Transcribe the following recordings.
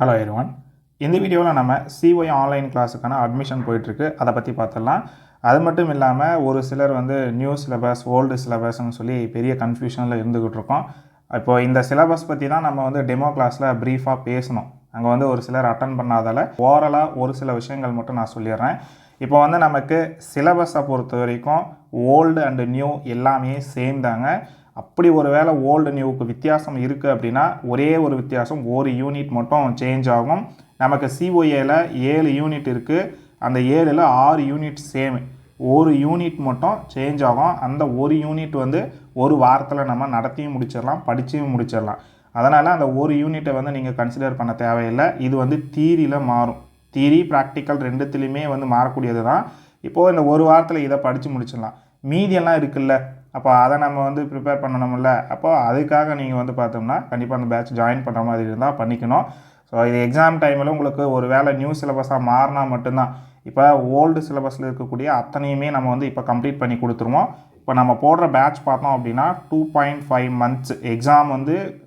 Hello everyone. இந்த வீடியோவில் நம்ம சிஒய் ஆன்லைன் கிளாஸுக்கான அட்மிஷன் போயிட்டுருக்கு. அதை பற்றி பார்த்துடலாம். அது மட்டும் இல்லாமல் ஒரு சிலர் நியூ சிலபஸ் ஓல்டு சிலபஸ்ன்னு சொல்லி பெரிய கன்ஃபியூஷனில் இருந்துக்கிட்டு இருக்கோம். இப்போது இந்த சிலபஸ் பற்றி தான் நம்ம டெமோ கிளாஸில் ப்ரீஃபாக பேசணும். அங்கே ஒரு சிலர் அட்டன் பண்ணாதால் ஓவராலாக ஒரு சில விஷயங்கள் மட்டும் நான் சொல்லிடுறேன். இப்போ நமக்கு சிலபஸை பொறுத்த வரைக்கும் ஓல்டு அண்டு நியூ எல்லாமே சேம் தாங்க. அப்படி ஒரு வேளை ஓல்டு நியூவுக்கு வித்தியாசம் இருக்குது அப்படின்னா ஒரே ஒரு வித்தியாசம், ஒரு யூனிட் மட்டும் சேஞ்ச் ஆகும். நமக்கு சிஓஏல 7 யூனிட் இருக்குது. அந்த 7ல் 6 யூனிட் சேம். ஒரு யூனிட் மட்டும் சேஞ்ச் ஆகும். அந்த ஒரு யூனிட் ஒரு வாரத்தில் நம்ம நடத்தியும் முடிச்சிடலாம், படித்தையும் முடிச்சிடலாம். அதனால் அந்த ஒரு யூனிட்டை நீங்கள் கன்சிடர் பண்ண தேவையில்லை. இது தியரியில் மாறும். தியரி ப்ராக்டிக்கல் ரெண்டுத்துலேயுமே மாறக்கூடியது தான். இப்போது இந்த ஒரு வாரத்தில் இதை படித்து முடிச்சிடலாம். மீதியெல்லாம் இருக்குல்ல, அப்போ அதை நம்ம ப்ரிப்பேர் பண்ணணும்ல. அப்போ அதுக்காக நீங்கள் பார்த்தோம்னா கண்டிப்பாக அந்த பேட்ச் ஜாயின் பண்ணுற மாதிரி இருந்தால் பண்ணிக்கணும். ஸோ இது எக்ஸாம் டைமில் உங்களுக்கு ஒரு வேளை நியூ சிலபஸாக மாறினா மட்டும்தான். இப்போ ஓல்டு சிலபஸில் இருக்கக்கூடிய அத்தனையுமே நம்ம இப்போ கம்ப்ளீட் பண்ணி கொடுத்துருவோம். இப்போ நம்ம போடுற பேட்ச் பார்த்தோம் அப்படின்னா 2.5 months எக்ஸாம்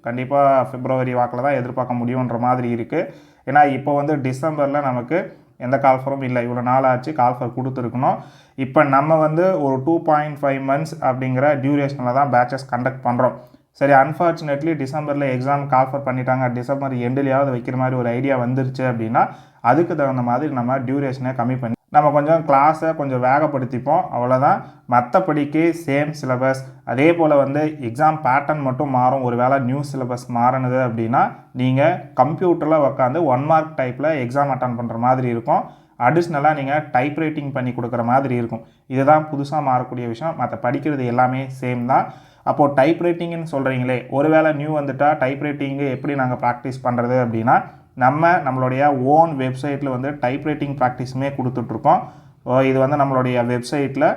கண்டிப்பாக பிப்ரவரி வாக்கில் தான் எதிர்பார்க்க முடியுன்ற மாதிரி இருக்குது. ஏன்னா இப்போ டிசம்பரில் நமக்கு எந்த கால்ஃபரும் இல்லை. இவ்வளோ நாள் ஆச்சு கால்ஃபர் கொடுத்துருக்கணும். இப்போ நம்ம ஒரு 2.5 months அப்படிங்கிற டியூரேஷனில் தான் பேட்சஸ் கண்டக்ட் பண்ணுறோம். சரி, அன்ஃபார்ச்சுனேட்லி டிசம்பரில் எக்ஸாம் கால்ஃபர் பண்ணிட்டாங்க, டிசம்பர் எண்டுலையாவது வைக்கிற மாதிரி ஒரு ஐடியா வந்துருச்சு அப்படின்னா அதுக்கு தகுந்த மாதிரி நம்ம டியூரேஷனை கம்மி பண்ணி நம்ம கொஞ்சம் கிளாஸை கொஞ்சம் வேகப்படுத்திப்போம், அவ்வளோதான். மற்றபடிக்கு சேம் சிலபஸ். அதே போல் எக்ஸாம் பேட்டர்ன் மட்டும் மாறும். ஒரு வேளை நியூ சிலபஸ் மாறினது அப்படின்னா நீங்கள் கம்ப்யூட்டரில் உட்காந்து 1 mark டைப்பில் எக்ஸாம் அட்டன் பண்ணுற மாதிரி இருக்கும். அடிஷ்னலாக நீங்கள் டைப் ரைட்டிங் பண்ணி கொடுக்குற மாதிரி இருக்கும். இதுதான் புதுசாக மாறக்கூடிய விஷயம். மற்ற படிக்கிறது எல்லாமே சேம் தான். அப்போது டைப் ரைட்டிங்னு சொல்கிறீங்களே, ஒரு வேளை நியூ வந்துட்டால் டைப் ரைட்டிங்கு எப்படி நாங்கள் ப்ராக்டிஸ் பண்ணுறது அப்படின்னா நம்மளுடைய ஓன் வெப்சைட்டில் டைப் ரைட்டிங் ப்ராக்டிஸுமே கொடுத்துட்ருக்கோம். இது நம்மளுடைய வெப்சைட்டில்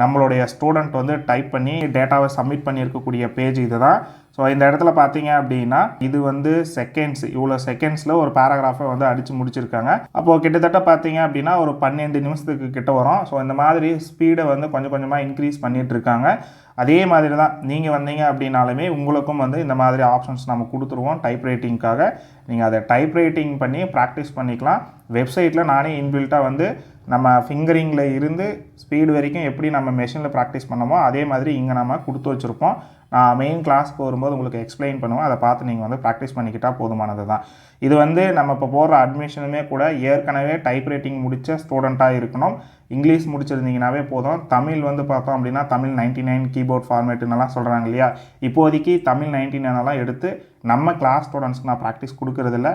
நம்மளுடைய ஸ்டூடெண்ட் டைப் பண்ணி டேட்டாவை சப்மிட் பண்ணியிருக்கக்கூடிய பேஜ் இது தான். ஸோ இந்த இடத்துல பார்த்தீங்க அப்படின்னா இது செகண்ட்ஸ், இவ்வளோ செகண்ட்ஸில் ஒரு பேராகிராஃபை அடித்து முடிச்சிருக்காங்க. அப்போது கிட்டத்தட்ட பார்த்தீங்க அப்படின்னா ஒரு 12 நிமிஷத்துக்கு கிட்ட வரும். ஸோ இந்த மாதிரி ஸ்பீடை கொஞ்சம் கொஞ்சமாக இன்க்ரீஸ் பண்ணிகிட்டு இருக்காங்க. அதே மாதிரி தான் நீங்கள் வந்தீங்க அப்படின்னாலுமே உங்களுக்கும் இந்த மாதிரி ஆப்ஷன்ஸ் நம்ம கொடுத்துருவோம் டைப் ரைட்டிங்காக. நீங்கள் அதை டைப் ரைட்டிங் பண்ணி ப்ராக்டிஸ் பண்ணிக்கலாம். வெப்சைட்டில் நானே இன்பில்ட்டாக நம்ம ஃபிங்கரிங்கில் இருந்து ஸ்பீடு வரைக்கும் எப்படி நம்ம மெஷினில் ப்ராக்டிஸ் பண்ணமோ அதே மாதிரி இங்கே நம்ம கொடுத்து வச்சுருப்போம். நான் மெயின் கிளாஸ்க்கு வரும்போது உங்களுக்கு எக்ஸ்பிளைன் பண்ணுவோம். அதை பார்த்து நீங்கள் ப்ராக்டிஸ் பண்ணிக்கிட்டால் போதுமானது தான். இது நம்ம இப்போ போடுற அட்மிஷனுமே கூட ஏற்கனவே டைப் ரைட்டிங் முடித்த ஸ்டூடெண்ட்டாக இருக்கணும். இங்கிலீஷ் முடிச்சிருந்தீங்கன்னாவே போதும். தமிழ் பார்த்தோம் அப்படின்னா தமிழ் 99 கீபோர்ட் ஃபார்மேட்டுன்னெல்லாம் சொல்கிறாங்க இல்லையா. இப்போதைக்கு தமிழ் 99 எடுத்து நம்ம கிளாஸ் ஸ்டூடெண்ட்ஸ்க்கு நான் ப்ராக்டிஸ் கொடுக்குறதில்ல.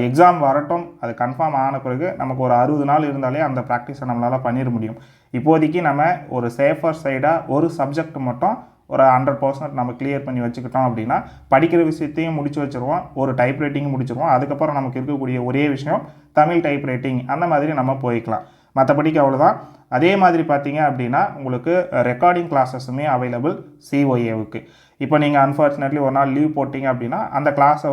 எக்ஸாம் வரட்டும், அது கன்ஃபார்ம் ஆன பிறகு நமக்கு ஒரு 60 நாள் இருந்தாலே அந்த ப்ராக்டிஸை நம்மளால் பண்ணிட முடியும். இப்போதைக்கு நம்ம ஒரு சேஃபர் சைடாக ஒரு சப்ஜெக்ட் மட்டும் ஒரு 100% நம்ம கிளியர் பண்ணி வச்சுக்கிட்டோம் அப்படின்னா படிக்கிற விஷயத்தையும் முடிச்சு வச்சுருவோம், ஒரு டைப் ரைட்டிங்கும் முடிச்சிருவோம். அதுக்கப்புறம் நமக்கு இருக்கக்கூடிய ஒரே விஷயம் தமிழ் டைப் ரைட்டிங். அந்த மாதிரி நம்ம போய்க்கலாம். மற்றபடிக்கு அவ்வளோதான். அதே மாதிரி பார்த்தீங்க அப்படின்னா உங்களுக்கு ரெக்கார்டிங் கிளாஸஸுமே அவைலபிள் சிஓஏவுக்கு. இப்போ நீங்கள் அன்ஃபார்ச்சுனேட்லி ஒரு நாள் லீவ் போட்டிங்க அப்படின்னா அந்த கிளாஸை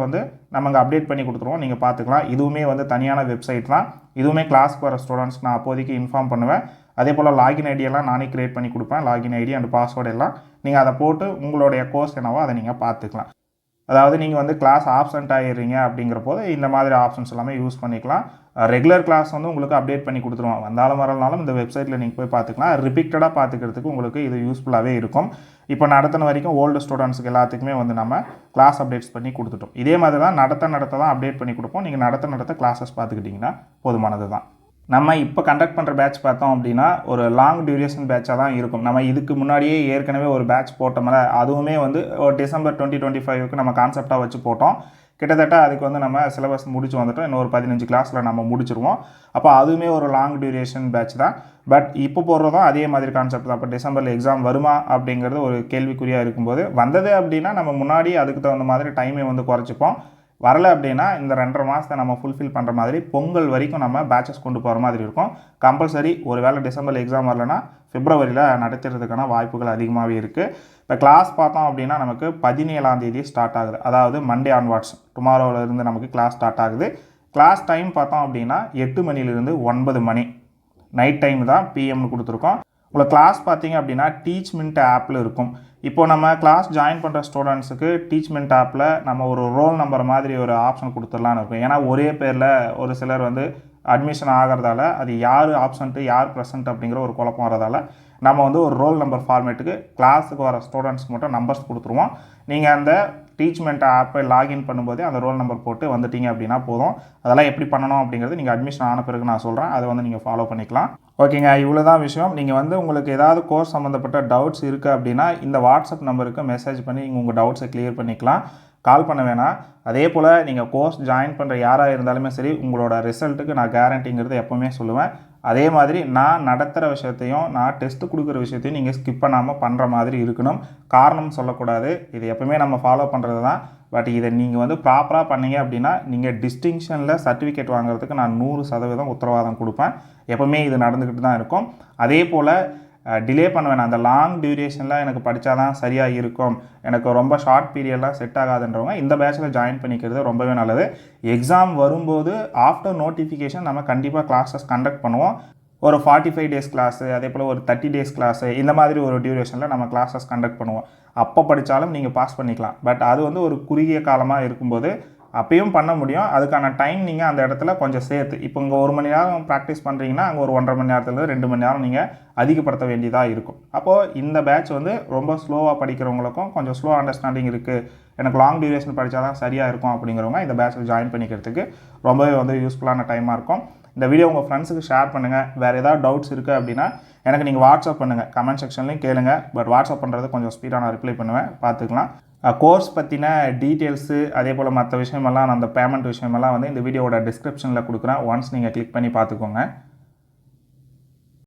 நம்ம அங்கே அப்டேட் பண்ணி கொடுத்துருவோம், நீங்கள் பார்த்துக்கலாம். இதுவுமே தனியான வெப்சைட் தான். இதுவுமே கிளாஸ்க்கு வர ஸ்டூடெண்ட்ஸ்க்கு நான் அப்போதைக்கு இன்ஃபார்ம் பண்ணுவேன். அதே போல் லாகின் ஐடியெல்லாம் நானே க்ரியேட் பண்ணி கொடுப்பேன். லாகின் ஐடி அண்ட் பாஸ்வேர்டு எல்லாம் நீங்கள் அதை போட்டு உங்களுடைய கோர்ஸ் என்னவோ அதை நீங்கள் பார்த்துக்கலாம். அதாவது நீங்கள் கிளாஸ் ஆப்சண்ட் ஆகிடுறீங்க அப்படிங்கிற போது இந்த மாதிரி ஆப்ஷன்ஸ் எல்லாமே யூஸ் பண்ணிக்கலாம். ரெகுலர் கிளாஸ் உங்களுக்கு அப்டேட் பண்ணி கொடுத்துருவோம். வந்தாலும் வரலனாலும் இந்த வெப்சைட்டில் நீங்கள் போய் பார்த்துக்கலாம். ரிப்பீட்டடாக பார்த்துக்கிறதுக்கு உங்களுக்கு இது யூஸ்ஃபுல்லாகவே இருக்கும். இப்போ நடத்தின வரைக்கும் ஓல்டு ஸ்டூடெண்ட்ஸுக்கு எல்லாத்துக்குமே நம்ம கிளாஸ் அப்டேட்ஸ் பண்ணி கொடுத்துட்டோம். இதே மாதிரி தான் நடத்த தான் அப்டேட் பண்ணி கொடுப்போம். நீங்கள் நடத்த கிளாஸஸ் பார்த்துக்கிட்டிங்கன்னா போதுமானது தான். நம்ம இப்போ கண்டக்ட் பண்ணுற பேட்ச் பார்த்தோம் அப்படின்னா ஒரு லாங் டியூரேஷன் பேட்சாக தான் இருக்கும். நம்ம இதுக்கு முன்னாடியே ஏற்கனவே ஒரு பேட்ச் போட்டோம்ல, அதுவுமே டிசம்பர் 2025க்கு நம்ம கான்செப்டாக வச்சு போட்டோம். கிட்டத்தட்ட அதுக்கு நம்ம சிலபஸ் முடிச்சு வந்துட்டோம். இன்னொரு 15 கிளாஸில் நம்ம முடிச்சிருவோம். அப்போ அதுவுமே ஒரு லாங் டியூரேஷன் பேட்ச் தான். பட் இப்போ போடுறதும் அதே மாதிரி கான்செப்ட் தான். இப்போ டிசம்பரில் எக்ஸாம் வருமா அப்படிங்கிறது ஒரு கேள்விக்குறியாக இருக்கும்போது வந்தது அப்படின்னா நம்ம முன்னாடி அதுக்கு தகுந்த மாதிரி டைமை குறைச்சிப்போம். வரலை அப்படின்னா இந்த 2.5 மாதத்தை நம்ம ஃபுல்ஃபில் பண்ணுற மாதிரி பொங்கல் வரைக்கும் நம்ம பேட்சஸ் கொண்டு போகிற மாதிரி இருக்கும். கம்பல்சரி ஒரு வேளை டிசம்பரில் எக்ஸாம் வரலைன்னா பிப்ரவரியில் நடத்துறதுக்கான வாய்ப்புகள் அதிகமாகவே இருக்குது. இப்போ கிளாஸ் பார்த்தோம் அப்படின்னா நமக்கு 17ஆம் தேதி ஸ்டார்ட் ஆகுது. அதாவது மண்டே ஆன்வார்ட்ஸ் டுமாரோவிலேருந்து நமக்கு கிளாஸ் ஸ்டார்ட் ஆகுது. கிளாஸ் டைம் பார்த்தோம் அப்படின்னா 8 மணிலேருந்து 9 மணி நைட் டைம் தான் பிஎம்னு கொடுத்துருக்கோம். உங்களுக்கு கிளாஸ் பார்த்தீங்க அப்படின்னா டீச்மெண்ட் ஆப்பில் இருக்கும். இப்போ நம்ம கிளாஸ் ஜாயின் பண்ணுற ஸ்டூடெண்ட்ஸுக்கு டீச்மெண்ட் ஆப்பில் நம்ம ஒரு ரோல் நம்பர் மாதிரி ஒரு ஆப்ஷன் கொடுத்துடலான்னு இருக்கும். ஏன்னா ஒரே பேரில் ஒரு சிலர் வந்து அட்மிஷன் ஆகிறதால அது யார் ஆப்சண்ட்டு யார் ப்ரெசென்ட் அப்படிங்கிற ஒரு குழப்பம் வரதால் நம்ம வந்து ஒரு ரோல் நம்பர் ஃபார்மேட்டுக்கு கிளாஸுக்கு வர ஸ்டூடெண்ட்ஸ்க்கு மட்டும் நம்பர்ஸ் கொடுத்துருவோம். நீங்கள் அந்த டீச்மெண்ட் ஆப்பை லாகின் பண்ணும்போதே அந்த ரோல் நம்பர் போட்டு வந்துட்டீங்க அப்படின்னா போதும். அதெல்லாம் எப்படி பண்ணணும் அப்படிங்கிறது நீங்கள் அட்மிஷன் ஆன பிறகு நான் சொல்கிறேன். அதை வந்து நீங்கள் ஃபாலோ பண்ணிக்கலாம். ஓகேங்க, இவ்வளோ தான் விஷயம். நீங்கள் வந்து உங்களுக்கு ஏதாவது கோர்ஸ் சம்மந்தப்பட்ட டவுட்ஸ் இருக்குது அப்படின்னா இந்த வாட்ஸ்அப் நம்பருக்கு மெசேஜ் பண்ணி நீங்கள் உங்கள் டவுட்ஸை கிளியர் பண்ணிக்கலாம். கால் பண்ண வேணாம். அதே போல் நீங்கள் கோர்ஸ் ஜாயின் பண்ணுற யாராக இருந்தாலுமே சரி, உங்களோட ரிசல்ட்டுக்கு நான் கேரண்டிங்கிறது எப்போவுமே சொல்லுவேன். அதே மாதிரி நான் நடத்துகிற விஷயத்தையும் நான் டெஸ்ட்டு கொடுக்குற விஷயத்தையும் நீங்கள் ஸ்கிப் பண்ணாமல் பண்ணுற மாதிரி இருக்கணும். காரணம் சொல்லக்கூடாது. இது எப்போவுமே நம்ம ஃபாலோ பண்ணுறது தான். பட் இதை நீங்கள் வந்து ப்ராப்பராக பண்ணீங்க அப்படின்னா நீங்கள் டிஸ்டிங்ஷனில் சர்டிஃபிகேட் வாங்குறதுக்கு நான் 100% உத்தரவாதம் கொடுப்பேன். எப்போவுமே இது நடந்துக்கிட்டு தான் இருக்கும். அதே போல் டிலே பண்ண வேணாம். அந்த லாங் டியூரேஷனில் எனக்கு படித்தா தான் சரியாக இருக்கும், எனக்கு ரொம்ப ஷார்ட் பீரியட்லாம் செட் ஆகாதுன்றவங்க இந்த பேட்சில் ஜாயின் பண்ணிக்கிறது ரொம்பவே நல்லது. எக்ஸாம் வரும்போது ஆஃப்டர் நோட்டிஃபிகேஷன் நம்ம கண்டிப்பாக கிளாஸஸ் கண்டக்ட் பண்ணுவோம். ஒரு 45 டேஸ் கிளாஸு, அதே போல் ஒரு 30 டேஸ் கிளாஸு, இந்த மாதிரி ஒரு டியூரேஷனில் நம்ம கிளாஸஸ் கண்டக்ட் பண்ணுவோம். அப்போ படித்தாலும் நீங்கள் பாஸ் பண்ணிக்கலாம். பட் அது வந்து ஒரு குறுகிய காலமாக இருக்கும்போது அப்பயும் பண்ண முடியும். அதுக்கான டைம் நீங்கள் அந்த இடத்துல கொஞ்சம் சேர்த்து, இப்போ இங்கே 1 மணி நேரம் ப்ராக்டிஸ் பண்ணுறீங்கன்னா அங்கே ஒரு 1.5 மணி நேரத்துலேருந்து 2 மணி நேரம் நீங்கள் அதிகப்படுத்த வேண்டியதாக இருக்கும். அப்போது இந்த பேட்ச் வந்து ரொம்ப ஸ்லோவாக படிக்கிறவங்களுக்கும் கொஞ்சம் ஸ்லோ அண்டர்ஸ்டாண்டிங் இருக்குது, எனக்கு லாங் டியூரேஷன் படித்தா தான் சரியாக இருக்கும் அப்படிங்கிறவங்க இந்த பேட்சில் ஜாயின் பண்ணிக்கிறதுக்கு ரொம்பவே வந்து யூஸ்ஃபுல்லான டைமாக இருக்கும். இந்த வீடியோ உங்கள் ஃப்ரெண்ட்ஸுக்கு ஷேர் பண்ணுங்கள். வேறு ஏதாவது டவுட்ஸ் இருக்குது அப்படின்னா எனக்கு நீங்கள் வாட்ஸ்அப் பண்ணுங்கள், கமெண்ட் செக்ஷன்லேயும் கேளுங்க. பட் வாட்ஸ்அப் பண்ணுறது கொஞ்சம் ஸ்பீடாக நான் ரிப்ளை பண்ணுவேன், பார்த்துக்கலாம். கோர்ஸ் பற்றின டீட்டெயில்ஸு அதே போல் மற்ற விஷயமெல்லாம், அந்த பேமெண்ட் விஷயமெல்லாம் வந்து இந்த வீடியோவோட டிஸ்கிரிப்ஷனில் கொடுக்குறேன். ஒன்ஸ் நீங்கள் கிளிக் பண்ணி பார்த்துக்கோங்க.